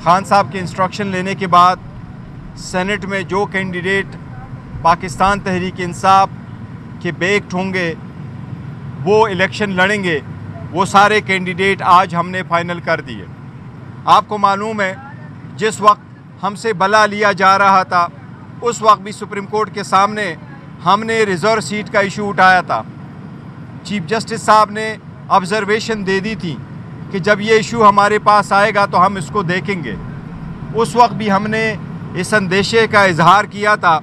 خان صاحب کے انسٹرکشن لینے کے بعد سینٹ میں جو کینڈیڈیٹ پاکستان تحریک انصاف کے بیکڈ ہوں گے وہ الیکشن لڑیں گے، وہ سارے کینڈیڈیٹ آج ہم نے فائنل کر دیے۔ آپ کو معلوم ہے جس وقت ہم سے بلا لیا جا رہا تھا اس وقت بھی سپریم کورٹ کے سامنے ہم نے ریزرو سیٹ کا ایشو اٹھایا تھا۔ چیف جسٹس صاحب نے آبزرویشن دے دی تھی کہ جب یہ ایشو ہمارے پاس آئے گا تو ہم اس کو دیکھیں گے۔ اس وقت بھی ہم نے اس اندیشے کا اظہار کیا تھا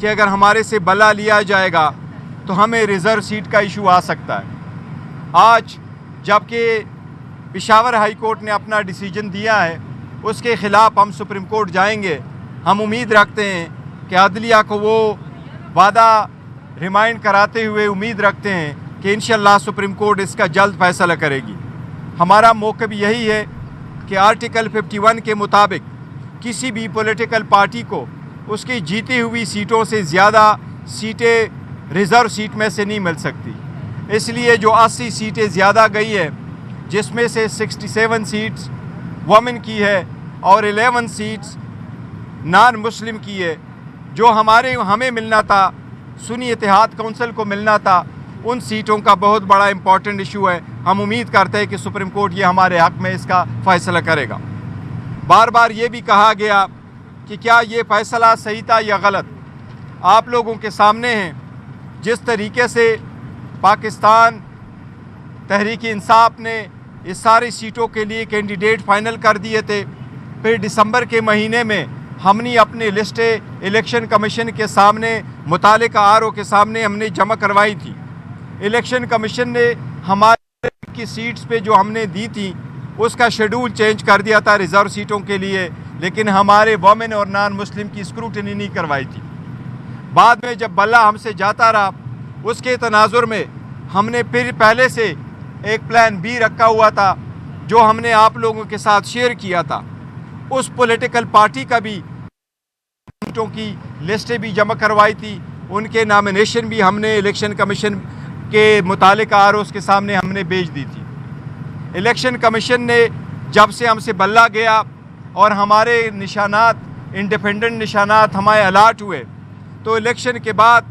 کہ اگر ہمارے سے بلا لیا جائے گا تو ہمیں ریزرو سیٹ کا ایشو آ سکتا ہے۔ آج جبکہ پشاور ہائی کورٹ نے اپنا ڈیسیجن دیا ہے، اس کے خلاف ہم سپریم کورٹ جائیں گے۔ ہم امید رکھتے ہیں کہ عدلیہ کو وہ وعدہ ریمائنڈ کراتے ہوئے امید رکھتے ہیں کہ انشاءاللہ سپریم کورٹ اس کا جلد فیصلہ کرے گی۔ ہمارا موقف یہی ہے کہ آرٹیکل 51 کے مطابق کسی بھی پولیٹیکل پارٹی کو اس کی جیتی ہوئی سیٹوں سے زیادہ سیٹیں ریزرو سیٹ میں سے نہیں مل سکتی۔ اس لیے جو 80 سیٹیں زیادہ گئی ہے، جس میں سے 67 سیٹس وومن کی ہے اور 11 سیٹس نان مسلم کی ہے، جو ہمیں ملنا تھا، سنی اتحاد کونسل کو ملنا تھا، ان سیٹوں کا بہت بڑا امپورٹنٹ ایشو ہے۔ ہم امید کرتے ہیں کہ سپریم کورٹ یہ ہمارے حق میں اس کا فیصلہ کرے گا۔ بار بار یہ بھی کہا گیا کہ کیا یہ فیصلہ صحیح تھا یا غلط، آپ لوگوں کے سامنے ہیں۔ جس طریقے سے پاکستان تحریک انصاف نے اس ساری سیٹوں کے لیے کینڈیڈیٹ فائنل کر دیے تھے، پھر دسمبر کے مہینے میں ہم نے اپنی لسٹیں الیکشن کمیشن کے سامنے، متعلقہ RO کے سامنے ہم نے جمع کروائی تھی۔ الیکشن کمیشن نے ہمارے کی سیٹس پہ جو ہم نے دی تھی اس کا شیڈول چینج کر دیا تھا ریزرو سیٹوں کے لیے، لیکن ہمارے وومن اور نان مسلم کی اسکروٹنی نہیں کروائی تھی۔ بعد میں جب بلا ہم سے جاتا رہا، اس کے تناظر میں ہم نے پھر پہلے سے ایک پلان B رکھا ہوا تھا جو ہم نے آپ لوگوں کے ساتھ شیئر کیا تھا۔ اس پولیٹیکل پارٹی کا بھی سیٹوں کی لسٹیں بھی جمع کروائی تھی، ان کے نامینیشن بھی ہم نے الیکشن کمیشن کے متعلقہ ROs کے سامنے ہم نے بھیج دی تھی۔ الیکشن کمیشن نے جب سے ہم سے بلا گیا اور ہمارے نشانات انڈیپینڈنٹ نشانات ہمارے الاٹ ہوئے، تو الیکشن کے بعد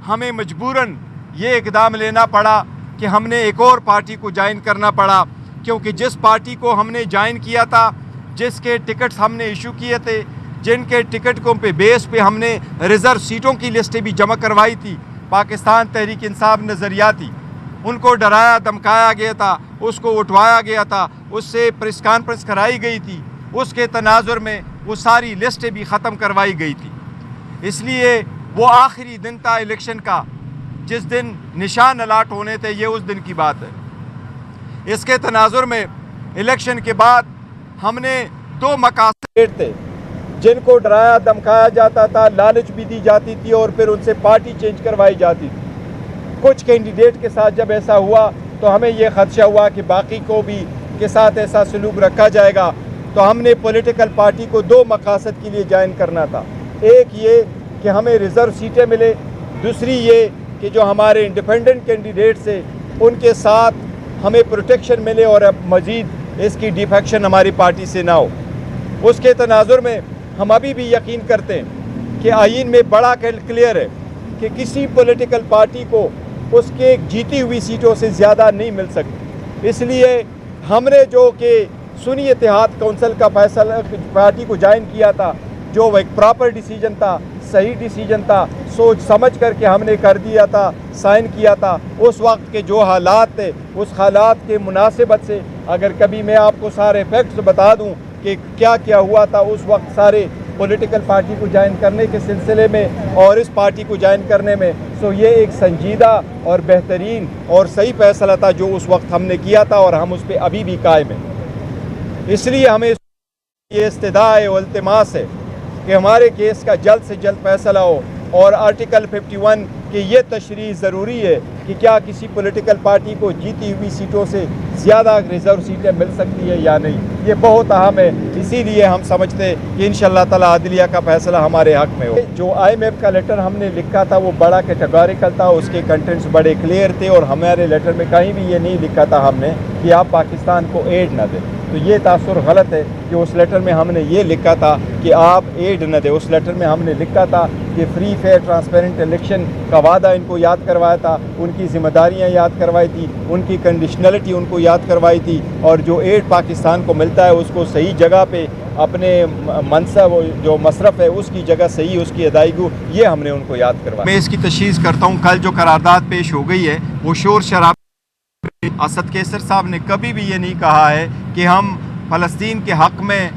ہمیں مجبوراً یہ اقدام لینا پڑا کہ ہم نے ایک اور پارٹی کو جوائن کرنا پڑا، کیونکہ جس پارٹی کو ہم نے جوائن کیا تھا، جس کے ٹکٹس ہم نے ایشو کیے تھے، جن کے ٹکٹ کو بیس پہ ہم نے ریزرو سیٹوں کی لسٹیں بھی جمع کروائی تھی، پاکستان تحریک انصاف نظریاتی، ان کو ڈرایا دھمکایا گیا تھا، اس کو اٹھوایا گیا تھا، اس سے پریس کانفرنس کرائی گئی تھی، اس کے تناظر میں وہ ساری لسٹیں بھی ختم کروائی گئی تھی۔ اس لیے وہ آخری دن تھا الیکشن کا، جس دن نشان الاٹ ہونے تھے، یہ اس دن کی بات ہے۔ اس کے تناظر میں الیکشن کے بعد ہم نے 2 مقاصد تھے جن کو ڈرایا دھمکایا جاتا تھا، لالچ بھی دی جاتی تھی اور پھر ان سے پارٹی چینج کروائی جاتی تھی۔ کچھ کینڈیڈیٹ کے ساتھ جب ایسا ہوا تو ہمیں یہ خدشہ ہوا کہ باقی کو بھی کے ساتھ ایسا سلوک رکھا جائے گا، تو ہم نے پولیٹیکل پارٹی کو 2 مقاصد کے لیے جوائن کرنا تھا۔ ایک یہ کہ ہمیں ریزرو سیٹیں ملے، دوسری یہ کہ جو ہمارے انڈیپینڈنٹ کینڈیڈیٹ سے ان کے ساتھ ہمیں پروٹیکشن ملے اور اب مزید اس کی ڈیفیکشن ہماری پارٹی سے نہ ہو۔ اس کے تناظر میں ہم ابھی بھی یقین کرتے ہیں کہ آئین میں بڑا کلیئر ہے کہ کسی پولیٹیکل پارٹی کو اس کے جیتی ہوئی سیٹوں سے زیادہ نہیں مل سکتی۔ اس لیے ہم نے جو کہ سنی اتحاد کونسل کا فیصلہ پارٹی کو جوائن کیا تھا، جو ایک پراپر ڈیسیجن تھا، صحیح ڈیسیجن تھا، سوچ سمجھ کر کے ہم نے کر دیا تھا، سائن کیا تھا۔ اس وقت کے جو حالات تھے، اس حالات کے مناسبت سے اگر کبھی میں آپ کو سارے فیکٹس بتا دوں کہ کیا کیا ہوا تھا اس وقت سارے پولیٹیکل پارٹی کو جوائن کرنے کے سلسلے میں اور اس پارٹی کو جوائن کرنے میں، سو یہ ایک سنجیدہ اور بہترین اور صحیح فیصلہ تھا جو اس وقت ہم نے کیا تھا، اور ہم اس پہ ابھی بھی قائم ہیں۔ اس لیے ہمیں یہ استدعا ہے و التماس ہے کہ ہمارے کیس کا جلد سے جلد فیصلہ ہو، اور آرٹیکل 51 کی یہ تشریح ضروری ہے کہ کیا کسی پولیٹیکل پارٹی کو جیتی ہوئی سیٹوں سے زیادہ ریزرو سیٹیں مل سکتی ہے یا نہیں، یہ بہت اہم ہے۔ اسی لیے ہم سمجھتے ہیں کہ انشاءاللہ تعالی عدلیہ کا فیصلہ ہمارے حق میں ہو۔ جو IMF کا لیٹر ہم نے لکھا تھا وہ بڑا کیٹیگوریکل تھا، اس کے کنٹینٹس بڑے کلیئر تھے، اور ہمارے لیٹر میں کہیں بھی یہ نہیں لکھا تھا ہم نے کہ آپ پاکستان کو ایڈ نہ دیں۔ تو یہ تاثر غلط ہے کہ اس لیٹر میں ہم نے یہ لکھا تھا کہ آپ ایڈ نہ دیں. اس لیٹر میں ہم نے لکھا تھا کہ فری فیئر ٹرانسپیرنٹ الیکشن کا وعدہ ان کو یاد کروایا تھا, ان کی ذمہ داریاں یاد کروائی تھی, ان کی کنڈیشنلٹی ان کو یاد کروائی تھی, اور جو ایڈ پاکستان کو ملتا ہے اس کو صحیح جگہ پہ اپنے منصب جو مصرف ہے اس کی جگہ صحیح اس کی ادائیگی, یہ ہم نے ان کو یاد کروایا. میں اس کی تشخیص کرتا ہوں, کل جو قرارداد پیش ہو گئی ہے وہ شور شراب. اسد کیسر صاحب نے کبھی بھی یہ نہیں کہا ہے کہ ہم فلسطین کے حق میں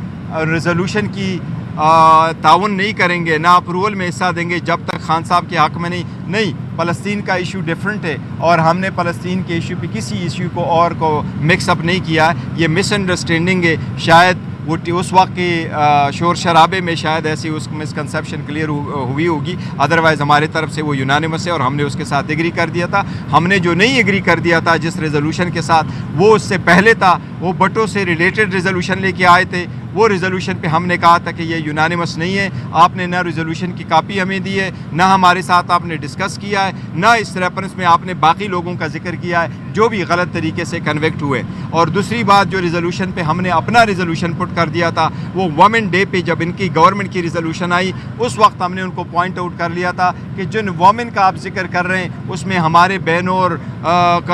ریزولوشن کی تعاون نہیں کریں گے, نہ اپروول میں حصہ دیں گے جب تک خان صاحب کے حق میں نہیں. فلسطین کا ایشو ڈیفرنٹ ہے اور ہم نے فلسطین کے ایشو پہ کسی ایشو کو اور کو مکس اپ نہیں کیا ہے. یہ مس انڈرسٹینڈنگ ہے, شاید وہ اس وقت کے شور شرابے میں شاید ایسی اس مسکنسیپشن کلیئر ہوئی ہوگی, ادروائز ہمارے طرف سے وہ یونانیمس ہے اور ہم نے اس کے ساتھ ایگری کر دیا تھا. ہم نے جو نہیں ایگری کر دیا تھا جس ریزولوشن کے ساتھ, وہ اس سے پہلے تھا, وہ بٹوں سے ریلیٹڈ ریزولوشن لے کے آئے تھے. وہ ریزولوشن پہ ہم نے کہا تھا کہ یہ یونانیمس نہیں ہے, آپ نے نہ ریزولوشن کی کاپی ہمیں دی ہے, نہ ہمارے ساتھ آپ نے ڈسکس کیا ہے, نہ اس ریفرنس میں آپ نے باقی لوگوں کا ذکر کیا ہے جو بھی غلط طریقے سے کنویکٹ ہوئے. اور دوسری بات, جو ریزولوشن پہ ہم نے اپنا ریزولوشن پٹ کر دیا تھا, وہ وومن ڈے پہ جب ان کی گورنمنٹ کی ریزولوشن آئی اس وقت ہم نے ان کو پوائنٹ آؤٹ کر لیا تھا کہ جن وومن کا آپ ذکر کر رہے ہیں اس میں ہمارے بہنوں اور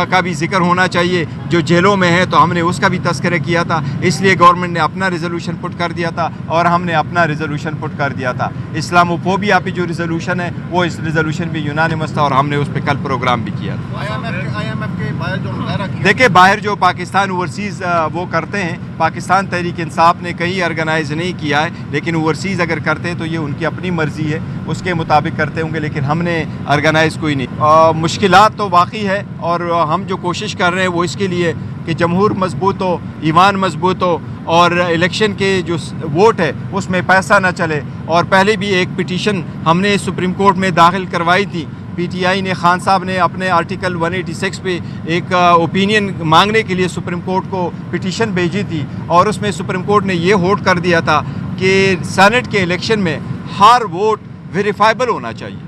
کا بھی ذکر ہونا چاہیے جو جیلوں میں ہیں, تو ہم نے اس کا بھی تذکرہ کیا تھا. اس لیے گورنمنٹ نے اپنا ریزولوشن پٹ کر دیا تھا اور ہم نے اپنا ریزولوشن پٹ کر دیا تھا. اسلاموفوبیا پہ جو ریزولوشن ہے وہ اس ریزولوشن پہ یونانیمس تھا اور ہم نے اس پہ کل پروگرام بھی کیا تھا. دیکھیں, باہر جو پاکستان اوورسیز وہ کرتے ہیں, پاکستان تحریک انصاف نے کہیں آرگنائز نہیں کیا ہے, لیکن اوورسیز اگر کرتے ہیں تو یہ ان کی اپنی مرضی ہے, اس کے مطابق کرتے ہوں گے, لیکن ہم نے آرگنائز کوئی نہیں. مشکلات تو واقعی ہے اور ہم جو کوشش کر رہے ہیں وہ اس کے لیے کہ جمہور مضبوط ہو, ایمان مضبوط ہو اور الیکشن کے جو ووٹ ہے اس میں پیسہ نہ چلے. اور پہلے بھی ایک پٹیشن ہم نے سپریم کورٹ میں داخل کروائی تھی, پی ٹی آئی نے, خان صاحب نے اپنے آرٹیکل 186 پہ ایک اوپینین مانگنے کے لیے سپریم کورٹ کو پٹیشن بھیجی تھی, اور اس میں سپریم کورٹ نے یہ ہوٹ کر دیا تھا کہ سینٹ کے الیکشن میں ہر ووٹ ویریفائبل ہونا چاہیے.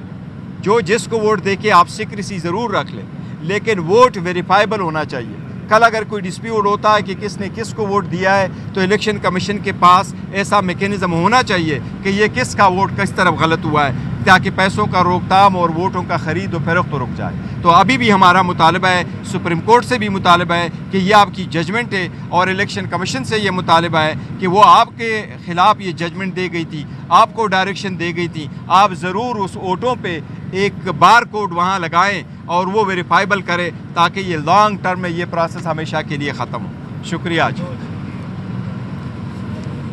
جو جس کو ووٹ دے کے آپ سیکریسی ضرور رکھ لیں, لیکن ووٹ ویریفائبل ہونا چاہیے. کل اگر کوئی ڈسپیوٹ ہوتا ہے کہ کس نے کس کو ووٹ دیا ہے تو الیکشن کمیشن کے پاس ایسا میکینزم ہونا چاہیے کہ یہ کس کا ووٹ کس طرف غلط ہوا ہے, تاکہ پیسوں کا روک تھام اور ووٹوں کا خرید و فروخت رک جائے. تو ابھی بھی ہمارا مطالبہ ہے, سپریم کورٹ سے بھی مطالبہ ہے کہ یہ آپ کی ججمنٹ ہے, اور الیکشن کمیشن سے یہ مطالبہ ہے کہ وہ آپ کے خلاف یہ ججمنٹ دے گئی تھی, آپ کو ڈائریکشن دے گئی تھی, آپ ضرور اس ووٹوں پہ ایک بار کوڈ وہاں لگائیں اور وہ ویریفائبل کرے تاکہ یہ لانگ ٹرم میں یہ پروسیس ہمیشہ کے لیے ختم ہو. شکریہ جی.